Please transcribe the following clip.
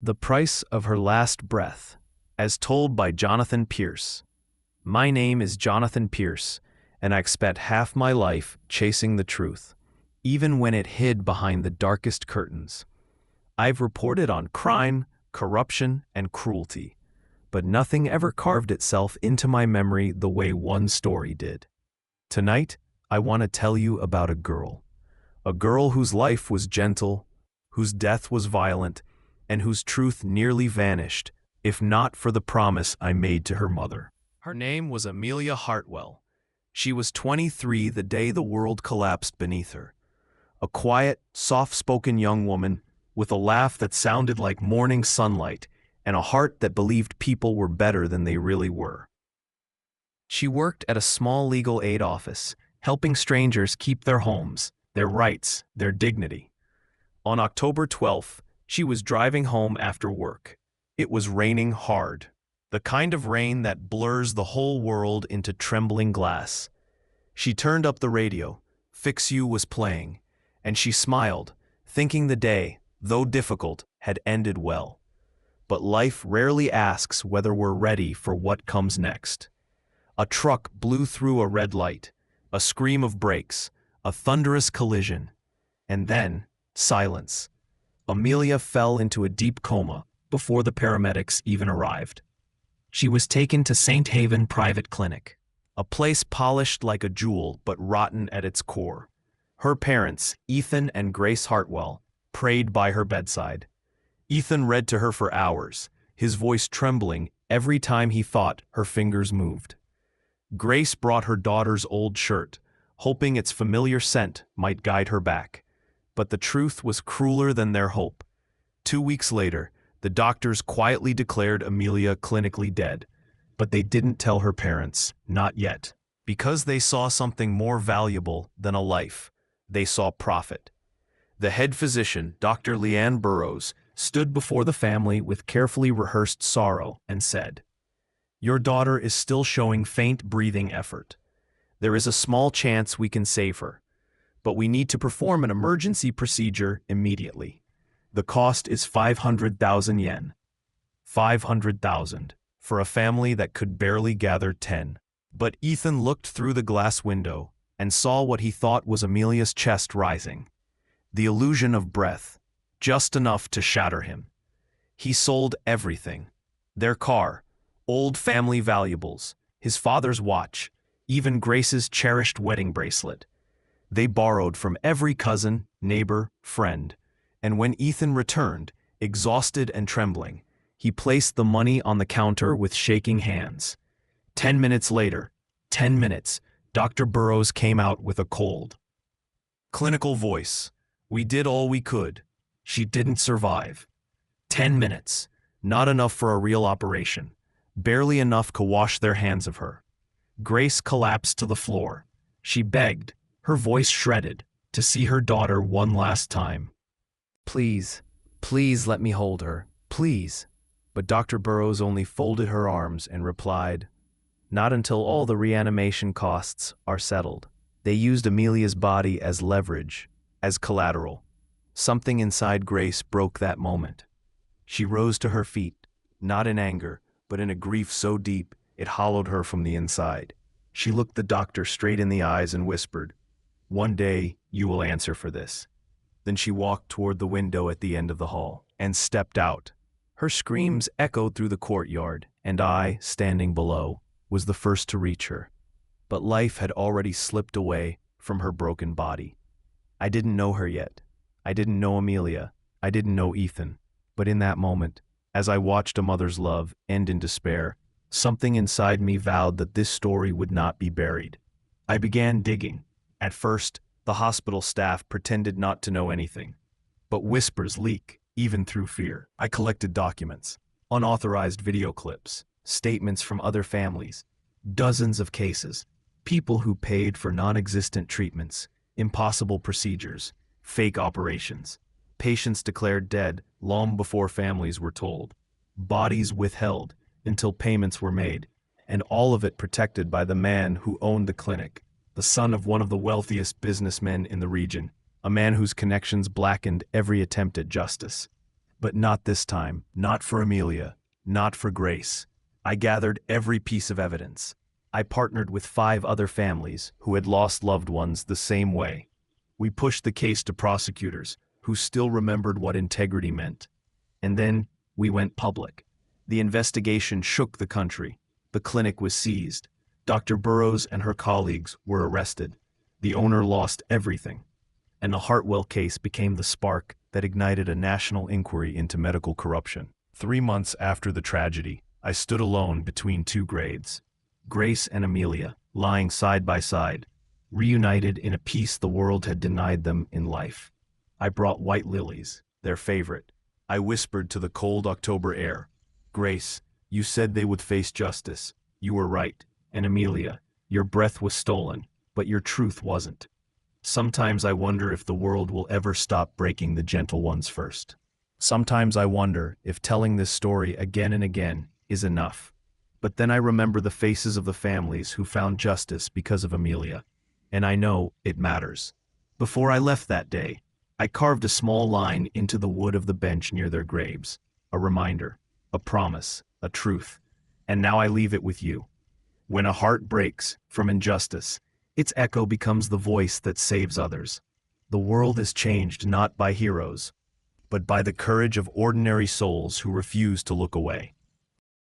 The Price of Her Last Breath, as told by Jonathan Pierce. My name is Jonathan Pierce, and I spent half my life chasing the truth, even when it hid behind the darkest curtains. I've reported on crime, corruption, and cruelty, but nothing ever carved itself into my memory the way one story did. Tonight, I want to tell you about a girl whose life was gentle, whose death was violent, and whose truth nearly vanished, if not for the promise I made to her mother. Her name was Amelia Hartwell. She was 23 the day the world collapsed beneath her. A quiet, soft-spoken young woman with a laugh that sounded like morning sunlight and a heart that believed people were better than they really were. She worked at a small legal aid office, helping strangers keep their homes, their rights, their dignity. On October 12th, she was driving home after work. It was raining hard, the kind of rain that blurs the whole world into trembling glass. She turned up the radio. Fix You was playing, and she smiled, thinking the day, though difficult, had ended well. But life rarely asks whether we're ready for what comes next. A truck blew through a red light, a scream of brakes, a thunderous collision, and then silence. Amelia fell into a deep coma before the paramedics even arrived. She was taken to St. Haven Private Clinic, a place polished like a jewel but rotten at its core. Her parents, Ethan and Grace Hartwell, prayed by her bedside. Ethan read to her for hours, his voice trembling every time he thought her fingers moved. Grace brought her daughter's old shirt, hoping its familiar scent might guide her back. But the truth was crueler than their hope. 2 weeks later, the doctors quietly declared Amelia clinically dead, but they didn't tell her parents, not yet, because they saw something more valuable than a life. They saw profit. The head physician, Dr. Leanne Burrows, stood before the family with carefully rehearsed sorrow and said, "Your daughter is still showing faint breathing effort. There is a small chance we can save her, but we need to perform an emergency procedure immediately. The cost is 500,000 yen. 500,000 for a family that could barely gather 10. But Ethan looked through the glass window and saw what he thought was Amelia's chest rising. The illusion of breath, just enough to shatter him. He sold everything. Their car, old family valuables, his father's watch, even Grace's cherished wedding bracelet. They borrowed from every cousin, neighbor, friend, and when Ethan returned, exhausted and trembling, he placed the money on the counter with shaking hands. 10 minutes later, 10 minutes, Dr. Burrows came out with a cold, clinical voice. "We did all we could. She didn't survive." 10 minutes, not enough for a real operation, barely enough to wash their hands of her. Grace collapsed to the floor. She begged, her voice shredded, to see her daughter one last time. "Please, please let me hold her, please." But Dr. Burrows only folded her arms and replied, "Not until all the reanimation costs are settled." They used Amelia's body as leverage, as collateral. Something inside Grace broke that moment. She rose to her feet, not in anger, but in a grief so deep it hollowed her from the inside. She looked the doctor straight in the eyes and whispered, "One day you will answer for this." Then she walked toward the window at the end of the hall and stepped out. Her screams echoed through the courtyard, and I, standing below, was the first to reach her. But life had already slipped away from her broken body. I didn't know her yet. I didn't know Amelia. I didn't know Ethan. But in that moment, as I watched a mother's love end in despair, something inside me vowed that this story would not be buried. I began digging. At first, the hospital staff pretended not to know anything. But whispers leak, even through fear. I collected documents, unauthorized video clips, statements from other families, dozens of cases, people who paid for non-existent treatments, impossible procedures, fake operations, patients declared dead long before families were told, bodies withheld until payments were made, and all of it protected by the man who owned the clinic, the son of one of the wealthiest businessmen in the region, a man whose connections blackened every attempt at justice. But not this time, not for Amelia, not for Grace. I gathered every piece of evidence. I partnered with 5 other families who had lost loved ones the same way. We pushed the case to prosecutors who still remembered what integrity meant. And then we went public. The investigation shook the country. The clinic was seized. Dr. Burroughs and her colleagues were arrested. The owner lost everything. And the Hartwell case became the spark that ignited a national inquiry into medical corruption. 3 months after the tragedy, I stood alone between 2 graves. Grace and Amelia, lying side by side, reunited in a peace the world had denied them in life. I brought white lilies, their favorite. I whispered to the cold October air, "Grace, you said they would face justice. You were right. And Amelia, your breath was stolen, but your truth wasn't." Sometimes I wonder if the world will ever stop breaking the gentle ones first. Sometimes I wonder if telling this story again and again is enough. But then I remember the faces of the families who found justice because of Amelia. And I know it matters. Before I left that day, I carved a small line into the wood of the bench near their graves. A reminder, a promise, a truth. And now I leave it with you. When a heart breaks from injustice, its echo becomes the voice that saves others. The world is changed not by heroes, but by the courage of ordinary souls who refuse to look away.